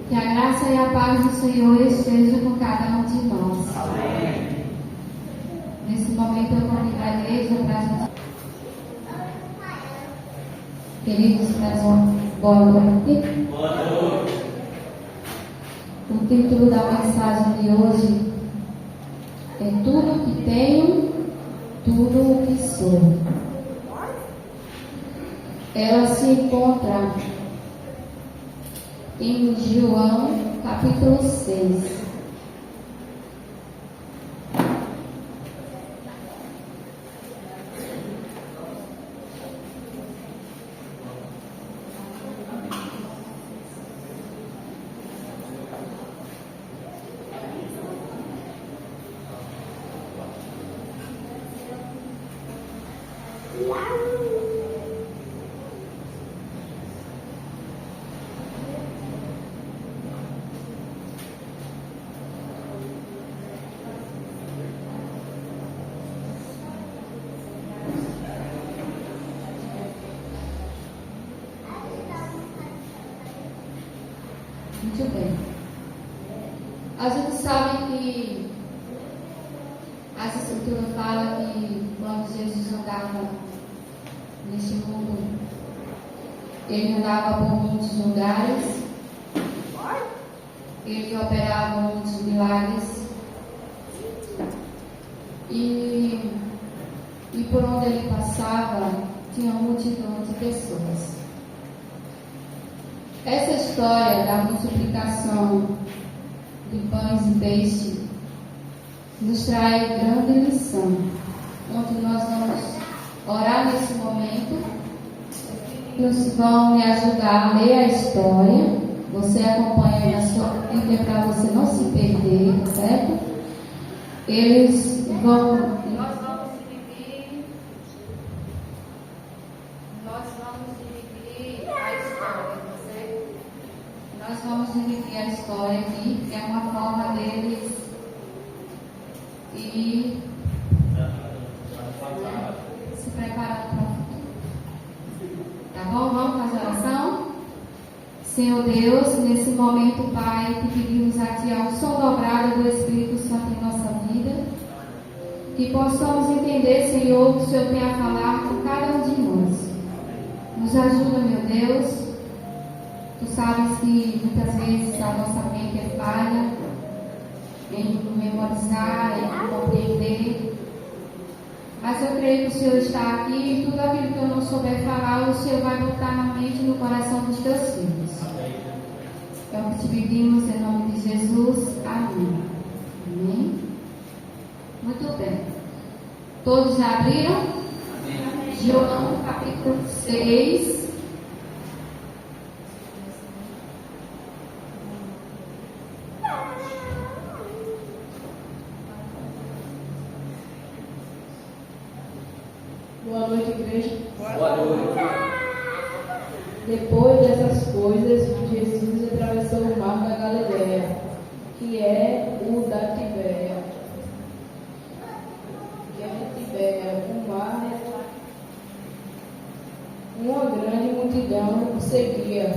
Que a graça e a paz do Senhor estejam com cada um de nós. Amém. Nesse momento eu convido a igreja para a gente. Queridos, mais boa noite. Boa noite. O título da mensagem de hoje é Tudo o que tenho, tudo o que sou. Ela se encontra em João, capítulo 6. Muito bem. A gente sabe que as escrituras falam que quando Jesus andava neste mundo, ele andava por muitos lugares, ele operava muitos milagres e por onde ele passava tinha uma multidão de pessoas. Essa história da multiplicação de pães e peixes nos traz grande lição, onde nós vamos orar nesse momento. Nos vão me ajudar a ler a história. Você acompanha na sua Bíblia para você não se perder, certo? Nós vamos dividir a história, certo? Nós vamos dividir a história aqui, que é uma forma deles ir se preparando para o futuro. Tá bom? Vamos fazer oração? Senhor Deus, nesse momento, Pai, que pedimos a Ti a unção dobrada do Espírito Santo em nossa vida, que possamos entender, Senhor, o que o Senhor tem a falar com cada um de nós. Nos ajuda, meu Deus. Tu sabes que muitas vezes a nossa mente é falha em memorizar, em compreender. Mas eu creio que o Senhor está aqui e tudo aquilo que eu não souber falar, o Senhor vai botar na mente e no coração dos teus filhos. É o que te pedimos em nome de Jesus. Amém. Amém. Muito bem. Todos já abriram? Amém. João capítulo 6. Boa noite, igreja. Boa noite. Depois dessas coisas, Jesus atravessou o mar da Galileia, que é o da Tibéria. O mar, uma grande multidão o seguia,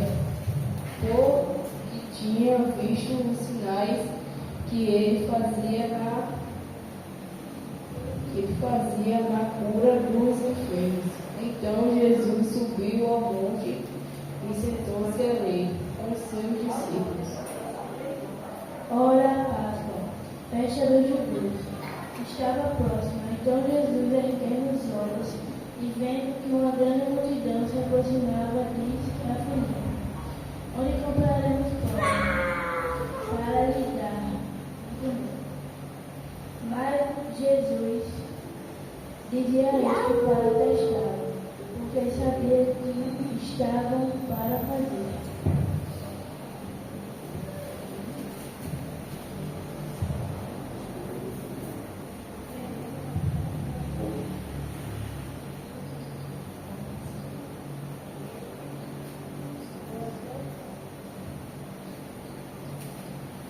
porque tinha visto os sinais que ele fazia na cura dos enfermos. Então Jesus subiu ao monte e sentou-se ali com seus discípulos. Ora, a Páscoa, festa dos judeus, estava próxima. Então Jesus, erguendo os olhos e vendo que uma grande multidão se aproximava, disse a Filipe: Onde compraremos pão para lhe dar de comer? Mas Jesus dizia isto para testá-lo, porque sabia que estavam para fazer.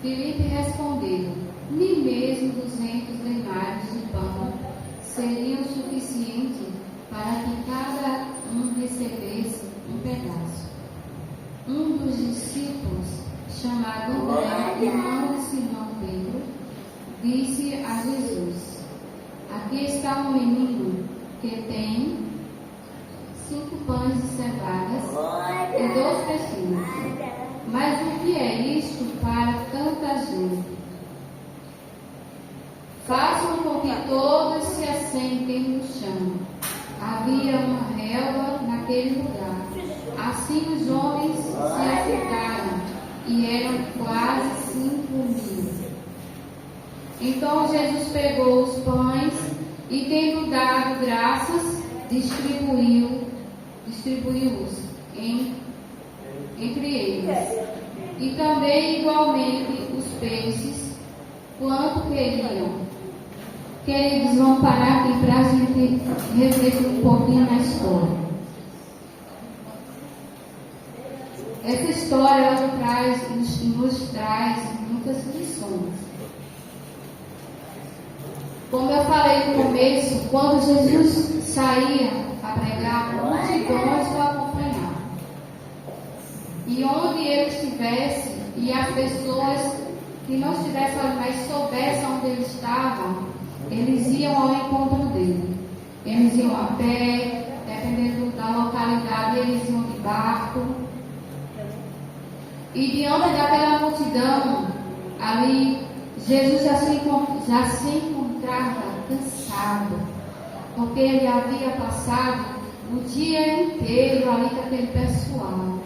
Filipe respondeu: nem mesmo 200 denários de pão seriam suficientes para que cada um recebesse um pedaço. Um dos discípulos chamado André, irmão de Simão Pedro, disse a Jesus: aqui está um menino que tem 5 pães de cevadas e 2 peixinhos. Mas o que é isto para tanta gente? Façam com que todos se assentem no chão. Havia uma relva naquele lugar. Assim os homens se assentaram, e eram quase 5.000. Então Jesus pegou os pães e, tendo dado graças, distribuiu-os entre eles. E também igualmente os peixes, quanto queriam. Queridos, vamos parar aqui para a gente refletir um pouquinho na história. Essa história ela nos traz muitas lições. Como eu falei no começo, quando Jesus saía a pregar, multidões o acompanhavam. E onde ele estivesse, e as pessoas que não estivessem ali, mas soubessem onde ele estava, eles iam ao encontro dele. Eles iam a pé, dependendo da localidade, eles iam de barco. E diante daquela multidão, ali, Jesus já se encontrava cansado, porque ele havia passado o dia inteiro ali com aquele pessoal,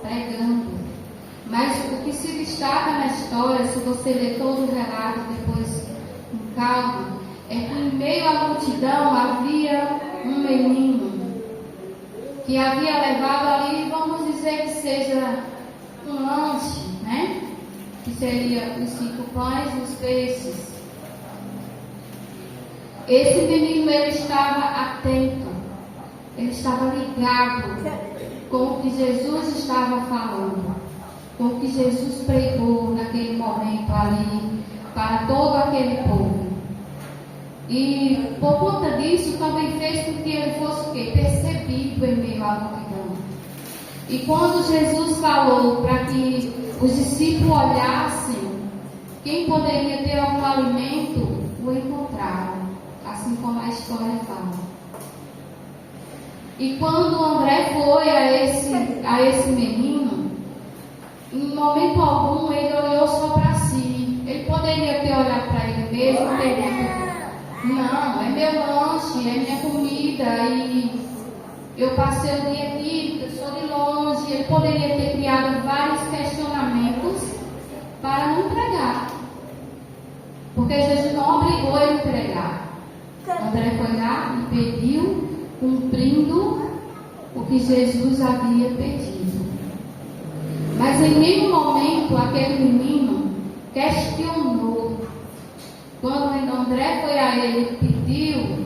pregando. Mas o que se destaca na história, se você ler todo o relato depois com calma, é que em meio à multidão havia um menino que havia levado ali, vamos dizer que seja um lanche, né? Que seria os 5 pães e os peixes. Esse menino, ele estava atento, ele estava ligado com o que Jesus estava falando, com o que Jesus pregou naquele momento ali para todo aquele povo. E por conta disso também fez com que ele fosse o quê? Percebido em meio à multidão. E quando Jesus falou para que os discípulos olhassem quem poderia ter algum alimento, o encontraram, assim como a história fala. E quando André foi a esse menino, em momento algum ele olhou só para si. Ele poderia ter olhado para ele mesmo e ter dito: não, é meu lanche, é minha comida, e eu passei o dia aqui, eu sou de longe. Ele poderia ter criado vários questionamentos para não pregar, porque Jesus não obrigou ele a pregar. André foi lá e pediu, cumprindo o que Jesus havia pedido. Mas em nenhum momento aquele menino questionou. Quando André foi a ele e pediu,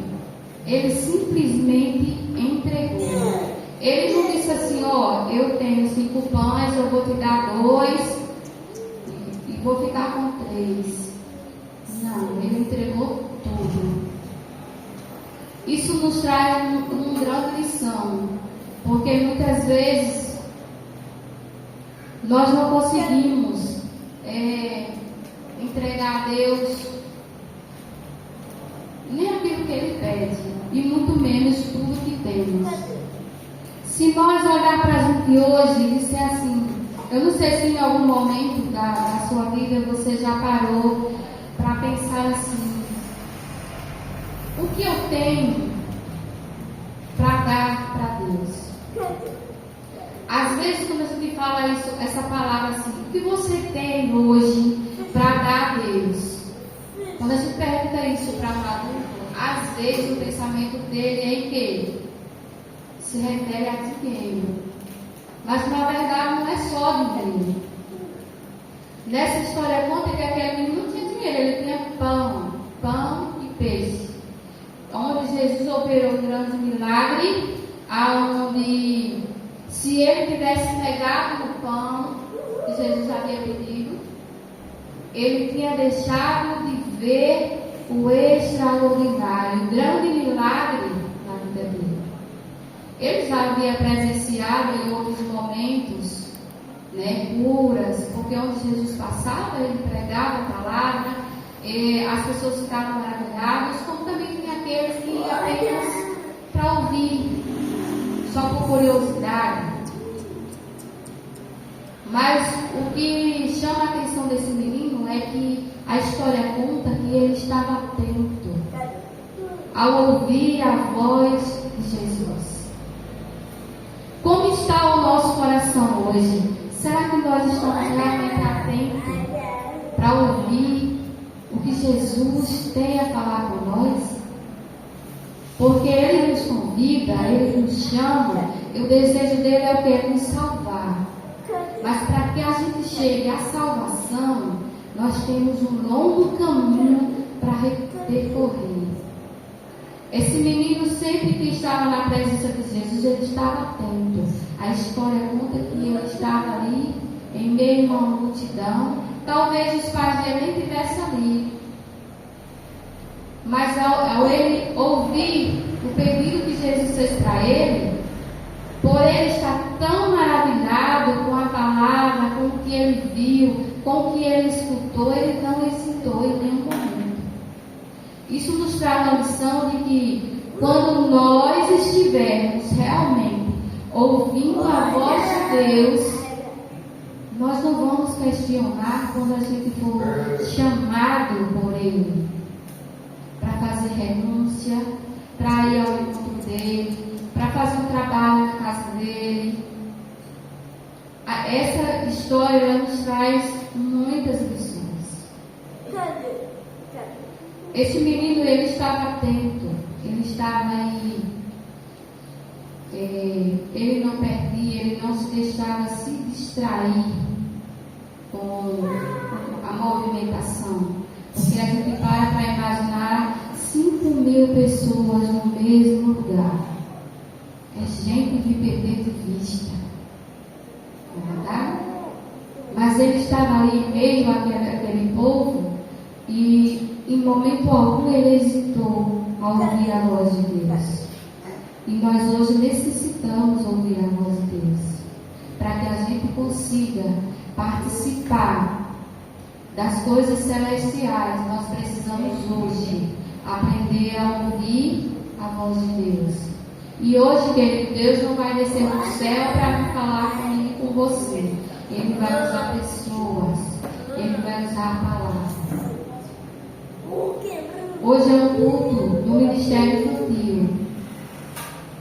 ele simplesmente entregou. Ele não disse assim: ó, eu tenho 5 pães, eu vou te dar 2 e vou ficar com 3. Não, ele entregou tudo. Isso nos traz uma grande lição, porque muitas vezes nós não conseguimos entregar a Deus nem aquilo que Ele pede, e muito menos tudo que temos. Se nós olhar para a gente hoje e disser assim, eu não sei se em algum momento da sua vida você já parou para pensar assim: o que eu tenho para dar para Deus? Às vezes quando a gente fala isso, essa palavra assim, o que você tem hoje para dar a Deus? Quando a gente pergunta isso para um adulto, às vezes o pensamento dele é em quê? Se refere a dinheiro. Mas na verdade não é só dinheiro. Nessa história conta que aquele menino não tinha dinheiro, ele tinha pão e peixe. Onde Jesus operou um grande milagre, aonde se ele tivesse negado o pão que Jesus havia pedido, ele tinha deixado de ver o extraordinário, o grande milagre na vida dele. Ele já havia presenciado em outros momentos né, curas, porque onde Jesus passava, ele pregava a palavra, as pessoas ficavam maravilhadas, como também tinha aqueles que iam apenas para ouvir, só por curiosidade. Mas o que chama a atenção desse menino é que a história conta que ele estava atento ao ouvir a voz de Jesus. Como está o nosso coração hoje? Será que nós estamos realmente atentos para ouvir o que Jesus tem a falar com nós? Porque Ele nos convida, Ele nos chama, e o desejo dele é o que? Nos salvar. Mas para que a gente chegue à salvação, nós temos um longo caminho para percorrer. Esse menino, sempre que estava na presença de Jesus, ele estava atento. A história conta que ele estava ali, em meio a uma multidão. Talvez os pais dele nem estivessem ali. Mas ao ele ouvir o pedido que Jesus fez para ele, por ele estar tão maravilhado com a palavra, com o que ele viu, com o que ele escutou, ele não hesitou em nenhum momento. Isso nos traz a lição de que quando nós estivermos realmente ouvindo a voz de Deus, nós não vamos questionar quando a gente for chamado por Ele para fazer renúncia, para ir ao encontro dele, para fazer um trabalho na casa dele. Essa história nos traz muitas lições. Esse menino, ele estava atento, ele estava aí, ele não perdia, ele não se deixava se distrair com a movimentação. Porque a gente para imaginar 5.000 pessoas no mesmo lugar. É gente de perder de vista. Não é verdade? Mas ele estava ali em meio àquele povo e em momento algum ele hesitou ao ouvir a voz de Deus. E nós hoje necessitamos ouvir a voz de Deus para que a gente consiga participar das coisas celestiais. Nós precisamos hoje aprender a ouvir a voz de Deus. E hoje, querido, Deus não vai descer do céu para falar comigo e com você. Ele vai usar pessoas. Ele vai usar a palavra. Hoje é um culto no Ministério Infantil,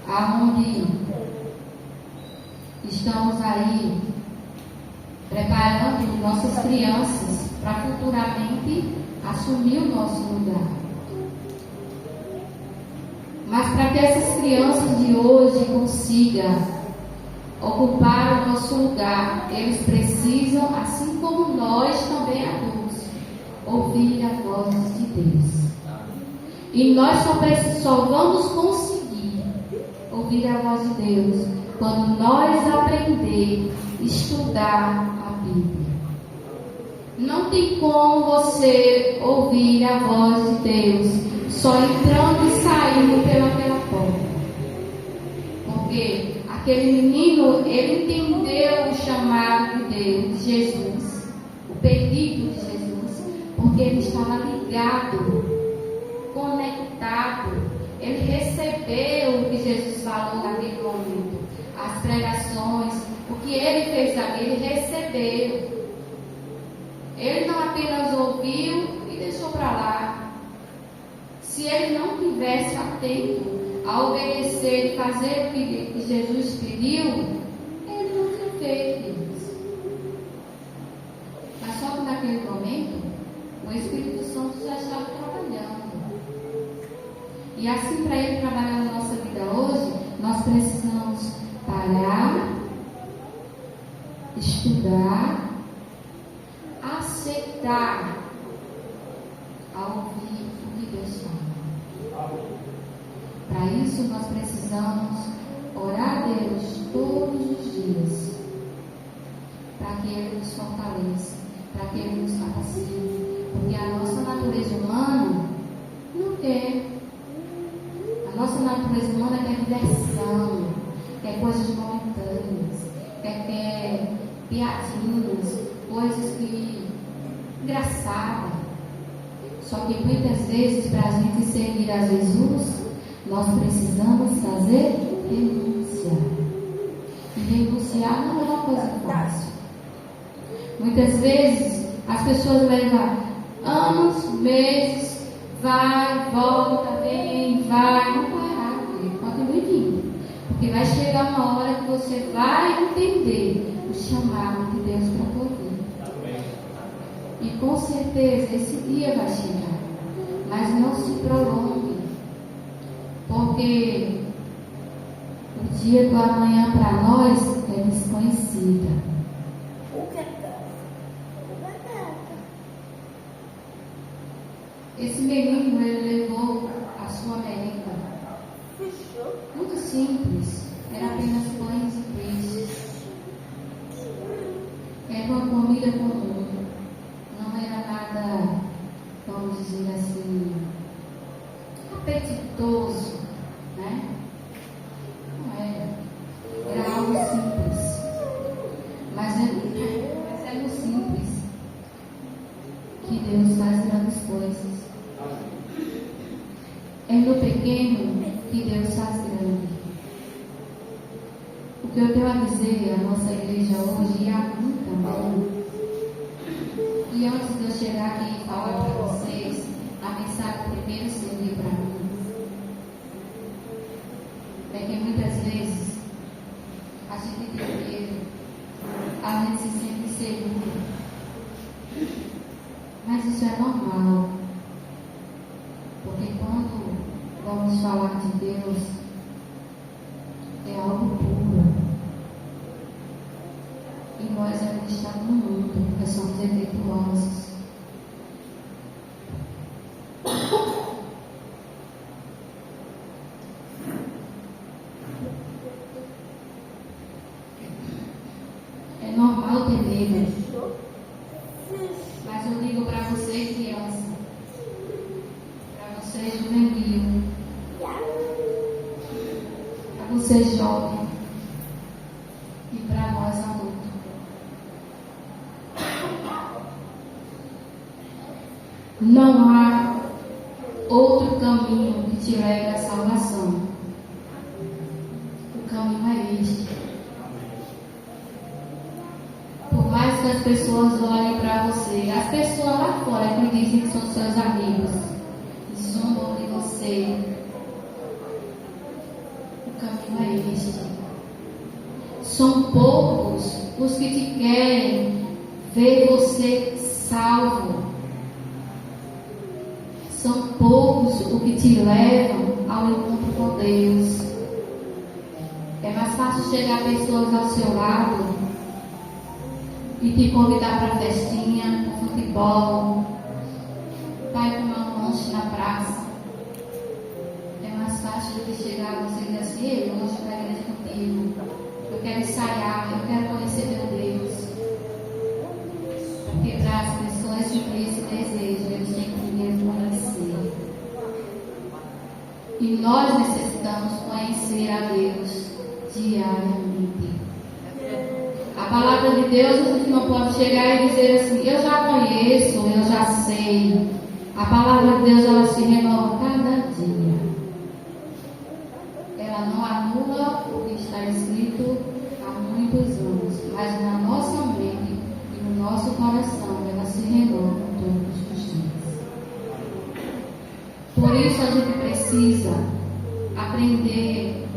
aonde estamos aí preparando nossas crianças para futuramente assumir o nosso lugar. Mas para que essas crianças de hoje consigam ocupar o nosso lugar, eles precisam, assim como nós também adultos, ouvir a voz de Deus. E nós só vamos conseguir ouvir a voz de Deus quando nós aprender a estudar a Bíblia. Não tem como você ouvir a voz de Deus só entrando e saindo pelaquela porta. Porque aquele menino, ele entendeu o chamado de Deus, de Jesus, o pedido de Jesus, porque ele estava ligado, conectado. Ele recebeu o que Jesus falou naquele momento, as pregações, o que ele fez ali, ele recebeu. Ele não apenas ouviu e deixou para lá. Se ele não tivesse atento a obedecer e fazer o que Jesus pediu, ele não tinha feito isso. Mas só que naquele momento, o Espírito Santo já estava trabalhando. E assim, para ele trabalhar na nossa vida hoje, nós precisamos parar, estudar, aceitar, ouvir o que Deus fala. Para isso, nós precisamos orar a Deus todos os dias, para que Ele nos fortaleça, para que Ele nos capacite, porque a nossa natureza humana não quer. A nossa natureza humana quer diversão, quer coisas momentâneas, quer piadinhas, coisas que engraçadas. Só que muitas vezes, para a gente servir a Jesus, nós precisamos fazer renúncia. E renunciar não é uma coisa fácil. Muitas vezes as pessoas levam anos, meses, vai, volta, vem, vai, não está errado, continue vindo. Porque vai chegar uma hora que você vai entender o chamado de Deus para a tua vida. E com certeza esse dia vai chegar. Mas não se prolongue. Porque o dia do amanhã para nós é desconhecida. Esse menino, ele levou a sua merenda. Muito simples. Era apenas pães e peixes. Era uma comida comum. Não era nada, vamos dizer assim, apetitoso, né? Não era. Era algo simples. Mas é no simples que Deus faz grandes coisas. É no pequeno que Deus faz grande. O que eu tenho a dizer à nossa igreja hoje e a mim também. E antes de eu chegar aqui e falar para vocês, a mensagem que primeiro serviu para mim é que muitas vezes a gente tem medo, a gente se sente inseguro. Mas isso é normal. Porque quando vamos falar de Deus, é algo puro. E nós ainda estamos no mundo, nós somos defeituosos. É normal ter medo. Mas eu digo para você, criança, para você, juvenil, para você, jovem, e para nós, adultos. Não há outro caminho que te leve à salvação. O caminho é este. Por mais que as pessoas olhem para você, as pessoas lá fora que dizem que são seus amigos, e zombam de você, o caminho é este. São poucos os que te querem ver você salvo. São poucos os que te levam ao encontro com Deus. É mais fácil chegar pessoas ao seu lado e te convidar para a festinha, para futebol, vai comer um lanche na praça. É mais fácil de chegar a você e dizer assim: ei, eu gosto da igreja contigo, eu quero ensaiar, eu quero conhecer meu Deus. Porque para as pessoas de esse desejo, eles têm que primeiro conhecer. E nós necessitamos conhecer a Deus diariamente. A palavra de Deus, a gente não pode chegar e dizer assim: eu já conheço, eu já sei. A palavra de Deus, ela se renova cada dia. Ela não anula o que está escrito há muitos anos, mas na nossa mente e no nosso coração ela se renova todos os dias. Por isso a gente precisa aprender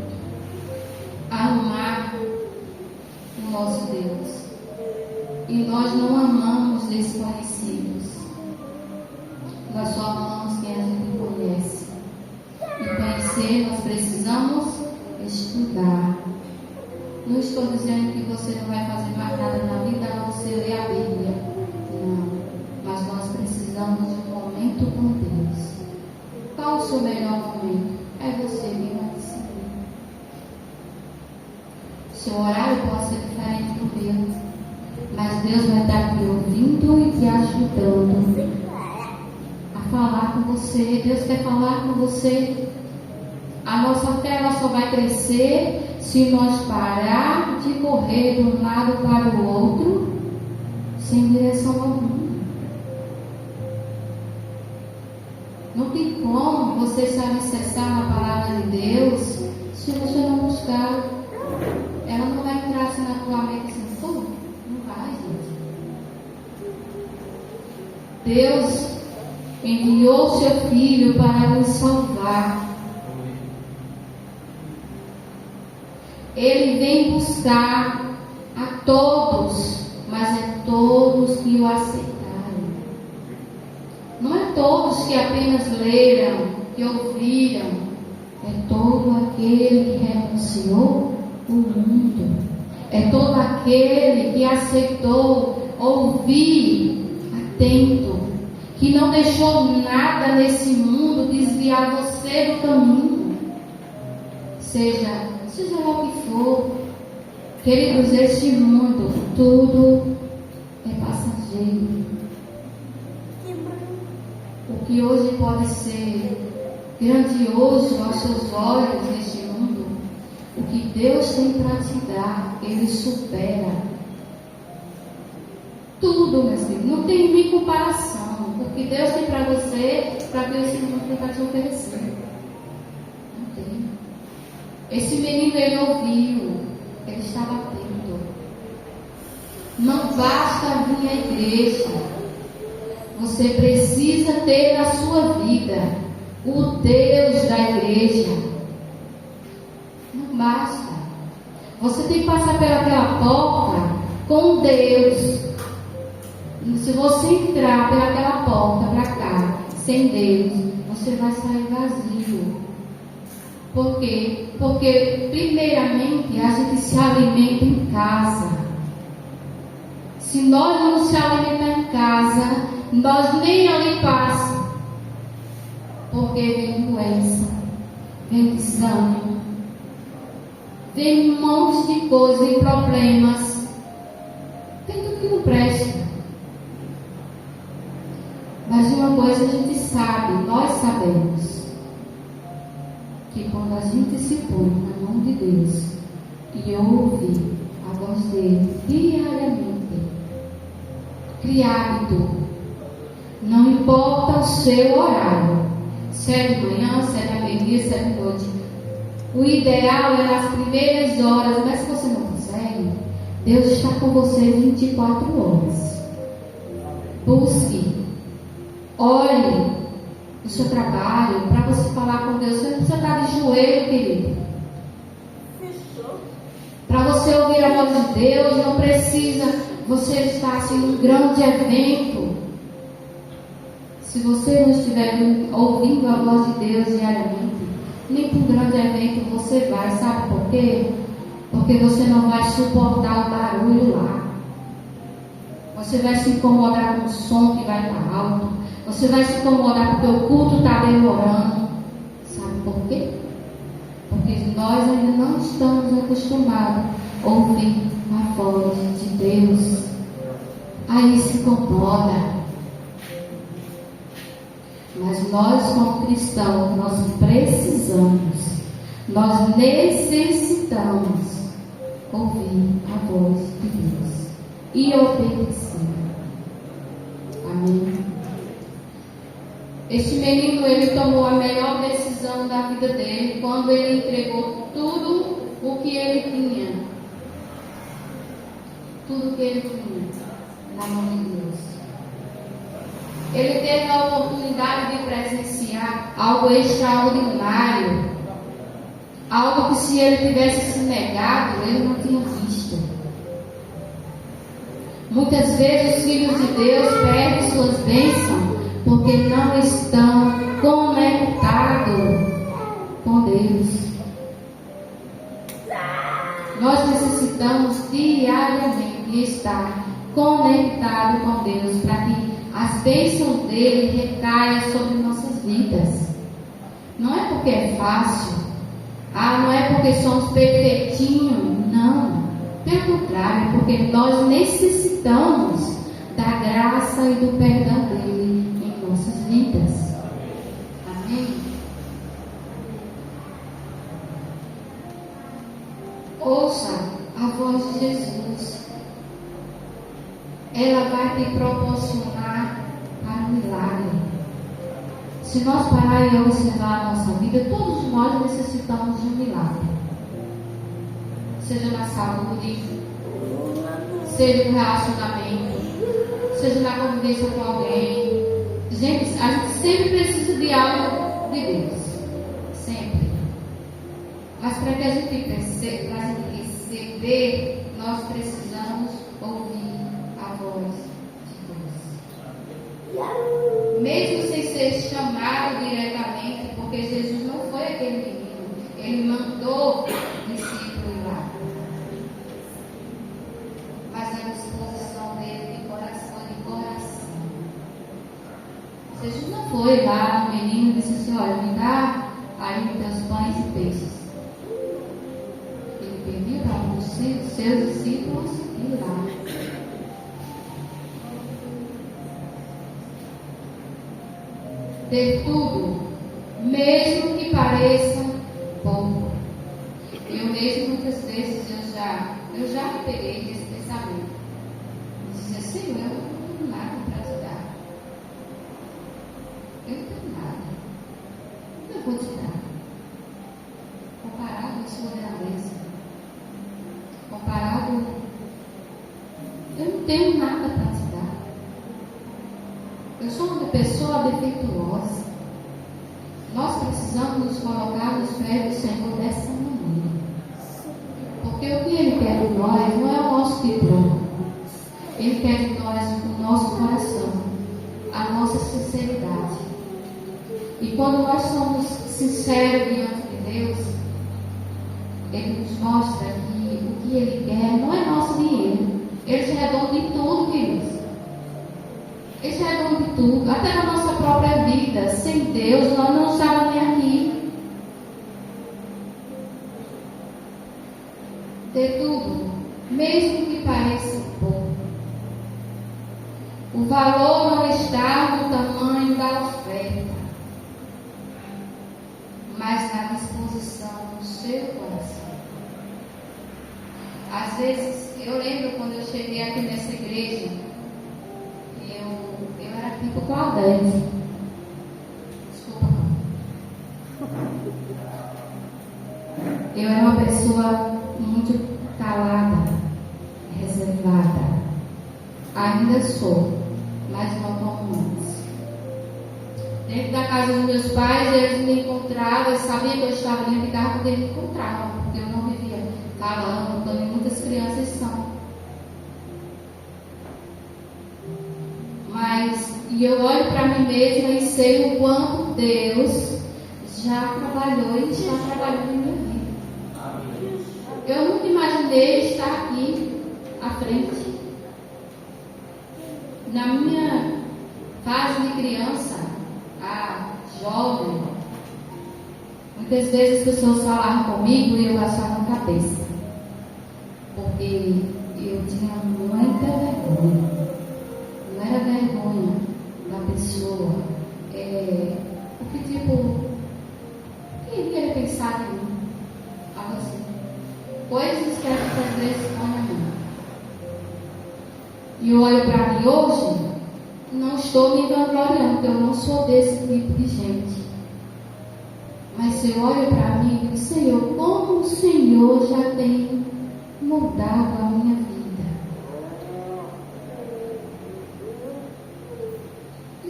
a amar o nosso Deus. E nós não amamos desconhecidos. Nós só amamos quem a gente conhece. E conhecer, nós precisamos estudar. Não estou dizendo que você não vai fazer mais nada na vida a não ser ler a Bíblia. Não. Mas nós precisamos de um momento com Deus. Qual o seu melhor momento? É você mesmo decidir. Seu horário pode ser diferente do meu, mas Deus vai estar te ouvindo e te ajudando a falar com você. Deus quer falar com você. A nossa fé ela só vai crescer se nós parar de correr de um lado para o outro, sem direção alguma. Não tem como você se alicerçar na palavra de Deus se você não buscar. Ela não vai entrar assim na tua mente assim, pô, não vai, gente. Deus enviou seu Filho para nos salvar. Ele vem buscar a todos, mas é todos que o aceitaram. Não é todos que apenas leram, que ouviram. É todo aquele que renunciou o mundo. É todo aquele que aceitou ouvir atento, que não deixou nada nesse mundo desviar você do caminho. Seja lá o que for, queridos, este mundo, tudo é passageiro. O que hoje pode ser grandioso aos seus olhos neste mundo, o que Deus tem para te dar, Ele supera tudo, meus filhos. Não tem nem comparação. O que Deus tem para você, para que esse mundo tem para te oferecer. Não tem. Esse menino, ele ouviu, ele estava atento. Não basta vir à igreja. Você precisa ter na sua vida o Deus da igreja. Não basta. Você tem que passar pelaquela porta com Deus. E se você entrar pelaquela porta para cá, sem Deus, você vai sair vazio. Por quê? Porque, primeiramente, a gente se alimenta em casa. Se nós não se alimentar em casa, nós nem ali passa. Porque vem doença, vem desânimo, vem um monte de coisas e problemas. Tem tudo que não presta. Mas de uma coisa a gente sabe, nós sabemos, que quando a gente se põe na mão de Deus e ouve a voz dele diariamente, cria hábito. Não importa o seu horário, se é de manhã, se é de meio-dia, se é de noite. O ideal é nas primeiras horas, mas se você não consegue, Deus está com você 24 horas. Busque, olhe o seu trabalho, para você falar com Deus. Você não precisa estar de joelho, querido. Para você ouvir a voz de Deus, não precisa você estar assim num grande evento. Se você não estiver ouvindo a voz de Deus diariamente, nem para um grande evento você vai. Sabe por quê? Porque você não vai suportar o barulho lá. Você vai se incomodar com o som que vai estar alto. Você vai se incomodar porque o culto está demorando. Sabe por quê? Porque nós ainda não estamos acostumados a ouvir a voz de Deus. Aí se incomoda. Mas nós, como cristãos, nós precisamos, nós necessitamos ouvir a voz de Deus e obedecer. Amém? Este menino, ele tomou a melhor decisão da vida dele quando ele entregou tudo o que ele tinha. Tudo que ele tinha na mão de Deus. Ele teve a oportunidade de presenciar algo extraordinário. Algo que se ele tivesse se negado, ele não tinha visto. Muitas vezes os filhos de Deus perdem suas bênçãos porque não estão conectados com Deus. Nós necessitamos diariamente estar conectados com Deus para que as bênçãos dele recaiam sobre nossas vidas. Não é porque é fácil. Não é porque somos perfeitinhos. Não. Pelo contrário, porque nós necessitamos da graça e do perdão dele em nossas vidas. Amém? te proporcionar para um milagre. Se nós parar e observar a nossa vida, todos nós necessitamos de um milagre. Seja na saúde, seja no relacionamento, seja na convivência com alguém. Gente, a gente sempre precisa de algo de Deus. Sempre. Mas para que a gente receber, nós precisamos ouvir a voz de Deus. Mesmo sem ser chamado diretamente, porque Jesus não foi aquele menino, ele mandou o discípulo ir lá. Mas a disposição dele de coração. Jesus não foi lá no menino e disse assim: olha, me dá aí meus pães e peixes. Ele pediu para um dos seus discípulos ir lá. Ter tudo, mesmo que pareça pouco. Eu mesmo muitas vezes eu já me peguei desse pensamento. Dizia: Senhor, eu não tenho nada para te dar. Eu não tenho nada. Eu vou te dar. Comparado à sua grandeza. Comparado, eu não tenho nada para te dar. Eu sou uma pessoa defeituosa. Nós precisamos nos colocar nos pés do Senhor dessa maneira. Porque o que Ele quer de nós não é o nosso diploma. Ele quer de nós o nosso coração, a nossa sinceridade. E quando nós somos sinceros diante de Deus, Ele nos mostra que o que Ele quer não é nosso dinheiro. Ele já é dono de tudo, queridos. Ele já é dono de tudo, até na nossa própria vida. Sem Deus, nós não estávamos nem aqui. Ter tudo, mesmo que pareça pouco. O valor não está no tamanho da oferta, mas na disposição do seu coração. Às vezes, eu lembro quando eu cheguei aqui nessa igreja, eu era tipo Claudete. Desculpa. Eu era uma pessoa muito calada, reservada. Ainda sou, mas não como antes. Dentro da casa dos meus pais, eles me encontravam, eu sabia que eu estava ali, eu ficava porque eles me encontravam, porque eu não vivia falando, como muitas crianças são. E eu olho para mim mesma e sei o quanto Deus já trabalhou e está trabalhando em minha vida. Eu nunca imaginei estar aqui à frente. Na minha fase de criança, a jovem, muitas vezes as pessoas falavam comigo e eu baixava a cabeça, porque eu tinha muita vergonha. Não era vergonha da pessoa, porque tipo, quem iria pensar em mim? Algo assim. Coisas que às vezes põem a mim. E eu olho para mim hoje, não estou me vangloriando, porque eu não sou desse tipo de gente. Mas se eu olho para mim e digo: Senhor, como o Senhor já tem mudado a minha vida.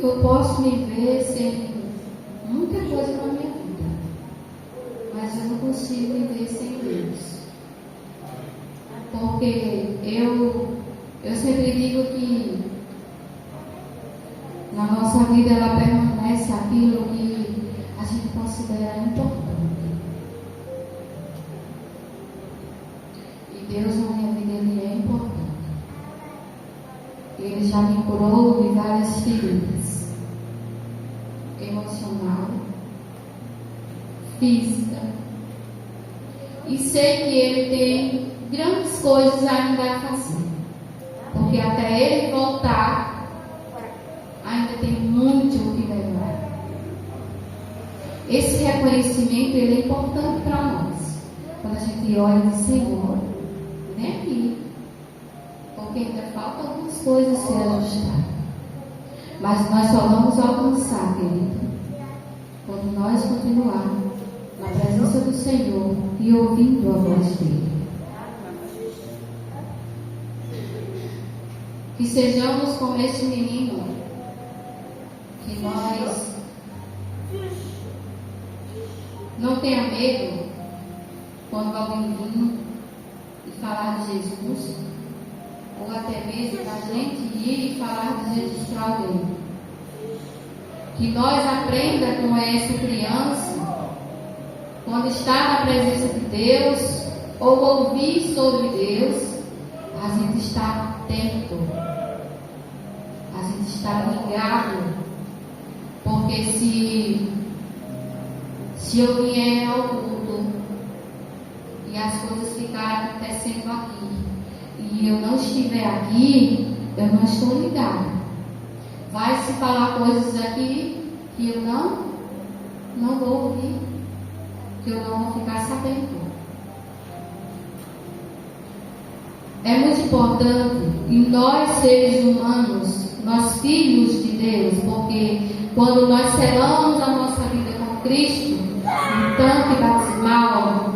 Eu posso me ver sem muita coisa na minha vida, mas eu não consigo me ver sem Deus. Porque eu sempre digo que na nossa vida ela permanece aquilo que a gente considera importante. E Deus na minha vida, Ele é importante. Ele já me curou de várias feridas, emocional, física, e sei que Ele tem grandes coisas ainda a fazer, porque até Ele voltar ainda tem muito o que melhorar. Esse reconhecimento, ele é importante para nós, quando a gente olha e diz: Senhor, vem aqui, porque ainda faltam algumas coisas se ajustaram. Mas nós só vamos alcançar, querido, quando nós continuarmos na presença do Senhor e ouvindo a voz dele. Que sejamos como este menino, que nós não tenha medo quando alguém vir e falar de Jesus, ou até mesmo da gente ir e falar de Jesus para alguém. Que nós aprenda com essa criança, quando está na presença de Deus, ou ouvir sobre Deus, a gente está atento, a gente está ligado, porque se eu vier ao culto e as coisas ficarem acontecendo aqui, e eu não estiver aqui, eu não estou ligado. Vai se falar coisas aqui que eu não vou ouvir, que eu não vou ficar sabendo. É muito importante, e nós seres humanos, nós filhos de Deus, porque quando nós selamos a nossa vida com Cristo, no tanque batismal,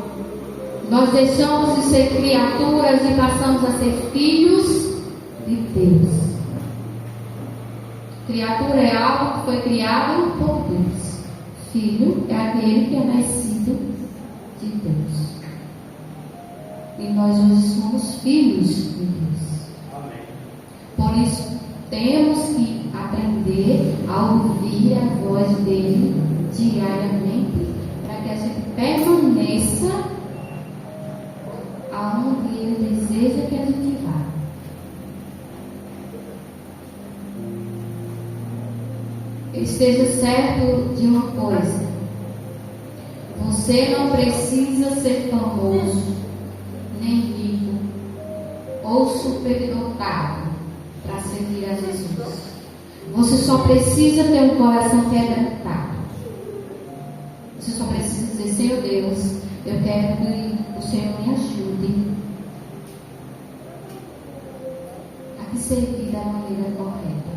nós deixamos de ser criaturas e passamos a ser filhos de Deus. Criatura é algo que foi criado por Deus. Filho é aquele que é nascido de Deus. E nós hoje somos filhos de Deus. Por isso, temos que aprender a ouvir a voz dele diariamente, para que a gente permaneça aonde ele deseja que a gente vá. Esteja certo de uma coisa: você não precisa ser famoso, nem rico ou superdotado para servir a Jesus. Você só precisa ter um coração quebrantado. Você só precisa dizer: Senhor Deus, eu quero que o Senhor me ajude a te servir da maneira correta.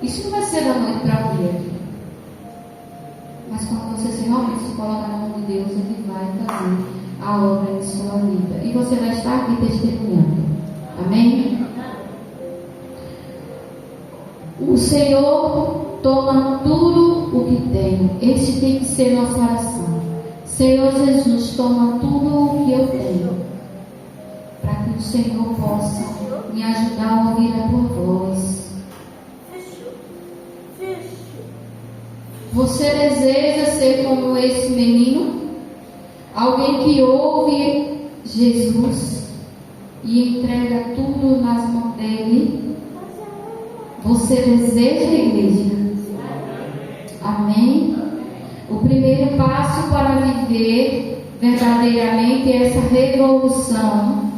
Isso não vai ser da noite para o dia, mas quando você realmente se colocar na mão de Deus, Ele vai fazer a obra em sua vida. E você vai estar aqui testemunhando. Amém? O Senhor toma tudo o que tenho. Este tem que ser nossa oração. Senhor Jesus, toma tudo o que eu tenho, para que o Senhor possa me ajudar a ouvir a tua voz. Você deseja ser como esse menino? Alguém que ouve Jesus e entrega tudo nas mãos dele? Você deseja, igreja? Amém? O primeiro passo para viver verdadeiramente essa revolução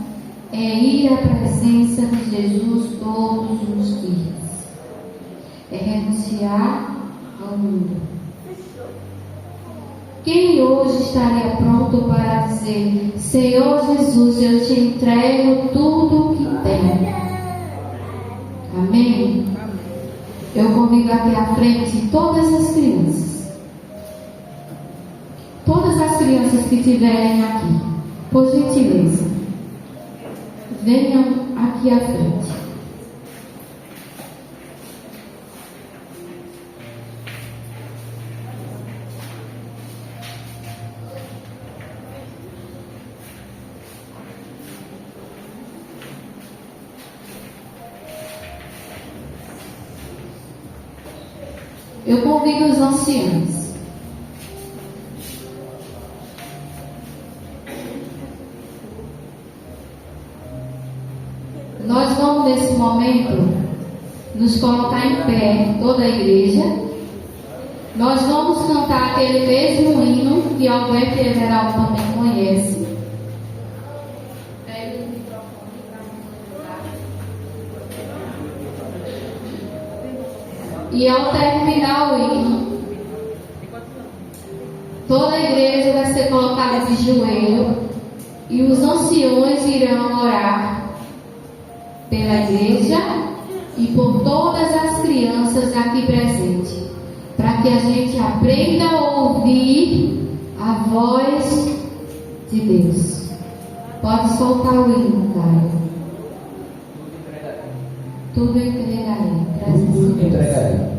é ir à presença de Jesus todos os dias. É renunciar ao mundo. Quem hoje estaria pronto para dizer: Senhor Jesus, eu te entrego tudo o que tenho? Amém? Eu convido aqui à frente todas as crianças. Todas as crianças que estiverem aqui, por gentileza, venham aqui à frente. Eu convido os anciãos. Nós vamos, nesse momento, nos colocar em pé, toda a igreja. Nós vamos cantar aquele mesmo hino que Alberto e Everaldo também conhecem. E ao terminar o hino, toda a igreja vai ser colocada de joelho e os anciões irão orar pela igreja e por todas as crianças aqui presentes, para que a gente aprenda a ouvir a voz de Deus. Pode soltar o hino, Caio. Tudo entregarei. Tudo entregarei.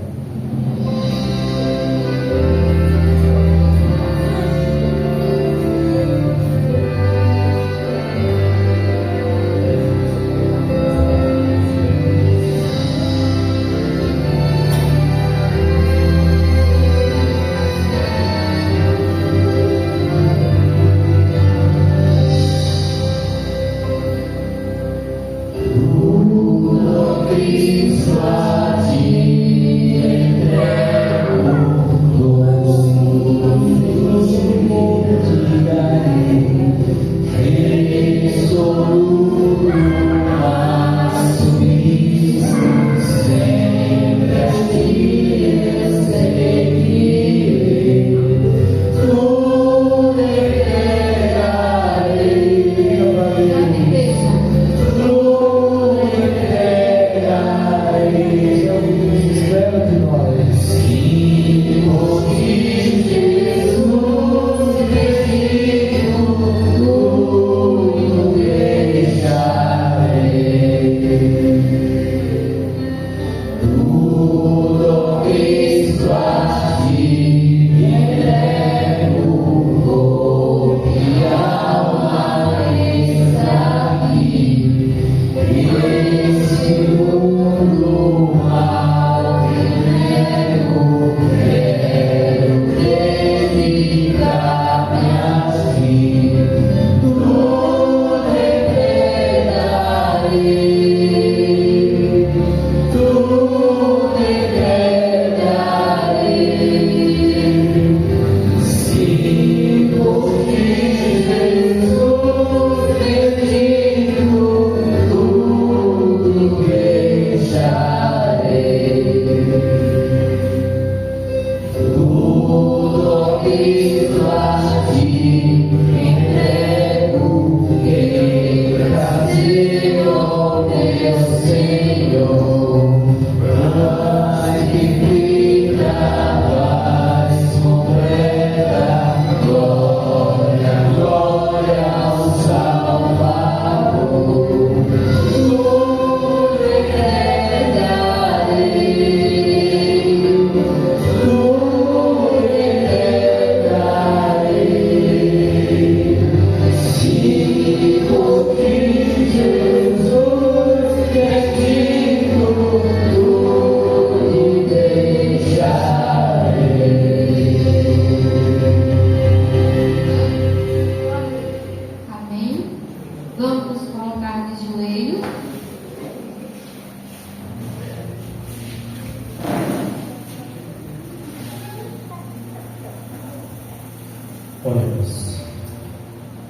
Oremos.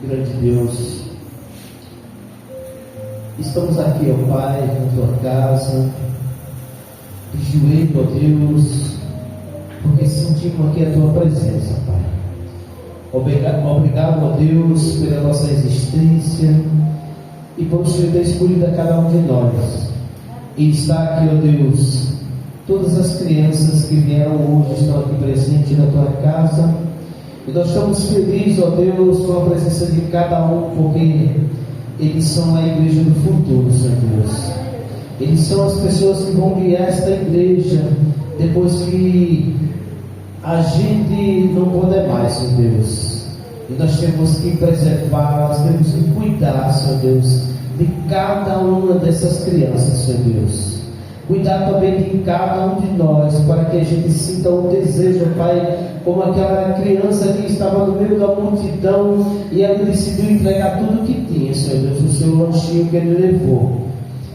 Grande Deus, estamos aqui, ó Pai, na tua casa, de joelho, ó Deus, porque sentimos aqui a tua presença, Pai. Obrigado, ó Deus, pela nossa existência e por o Senhor ter escolhido a cada um de nós. E está aqui, ó Deus, todas as crianças que vieram hoje estão aqui presentes na tua casa. E nós estamos felizes, ó Deus, com a presença de cada um, porque eles são a igreja do futuro, Senhor Deus. Eles são as pessoas que vão guiar esta igreja depois que a gente não puder mais, Senhor Deus. E nós temos que preservar, nós temos que cuidar, Senhor Deus, de cada uma dessas crianças, Senhor Deus. Cuidar também de cada um de nós, para que a gente sinta o desejo, Pai, como aquela criança que estava no meio da multidão e ela decidiu entregar tudo o que tinha, Senhor Deus, o seu lanchinho que ele levou.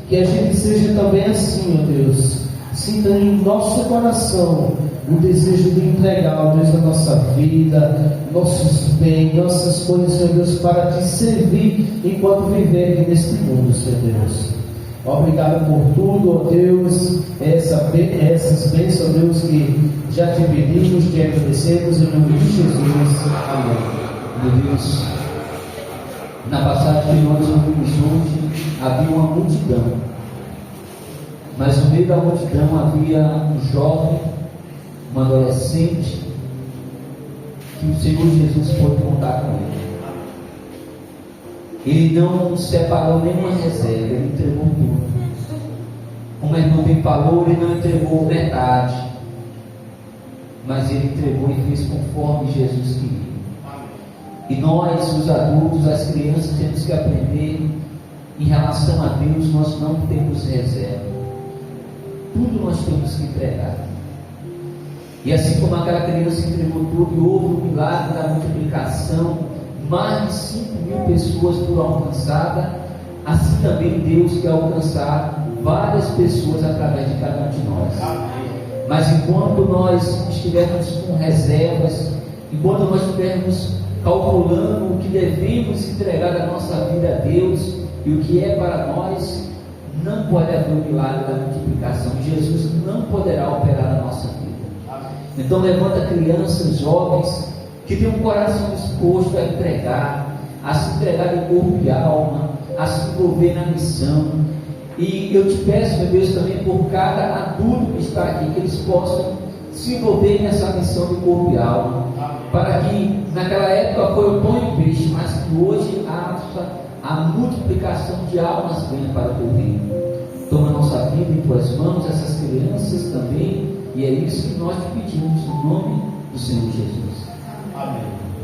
Que a gente seja também assim, ó Deus, sinta em nosso coração o desejo de entregar, ó Deus, a nossa vida, nossos bens, nossas coisas, Senhor Deus, para te servir enquanto viver aqui neste mundo, Senhor Deus. Obrigado por tudo, ó Deus, essas bênçãos, ó Deus, que já te pedimos, te agradecemos em nome de Jesus. Amém. Meu Deus, na passagem que nós ouvimos hoje, havia uma multidão. Mas no meio da multidão havia um jovem, um adolescente, que o Senhor Jesus foi contar com ele. Ele não separou nenhuma reserva, ele entregou tudo. Como a irmã bem falou, ele não entregou metade, mas ele entregou e fez conforme Jesus queria. E nós, os adultos, as crianças, temos que aprender em relação a Deus. Nós não temos reserva, tudo nós temos que entregar. E assim como aquela criança entregou tudo e houve o milagre da multiplicação, mais de 5.000 pessoas foram alcançadas, assim também Deus quer alcançar várias pessoas através de cada um de nós. Mas enquanto nós estivermos com reservas, enquanto nós estivermos calculando o que devemos entregar da nossa vida a Deus e o que é para nós, não pode haver o milagre da multiplicação. Jesus não poderá operar na nossa vida. Então levanta crianças, jovens, que têm um coração disposto a entregar, a se entregar de corpo e alma, a se envolver na missão. E eu te peço, meu Deus, também por cada adulto que está aqui, que eles possam se envolver nessa missão de corpo e alma, para que naquela época foi o pão e o peixe, mas que hoje haja a multiplicação de almas venha para o teu reino. Toma nossa vida em tuas mãos, essas crianças também, e é isso que nós te pedimos no nome do Senhor Jesus. Amém.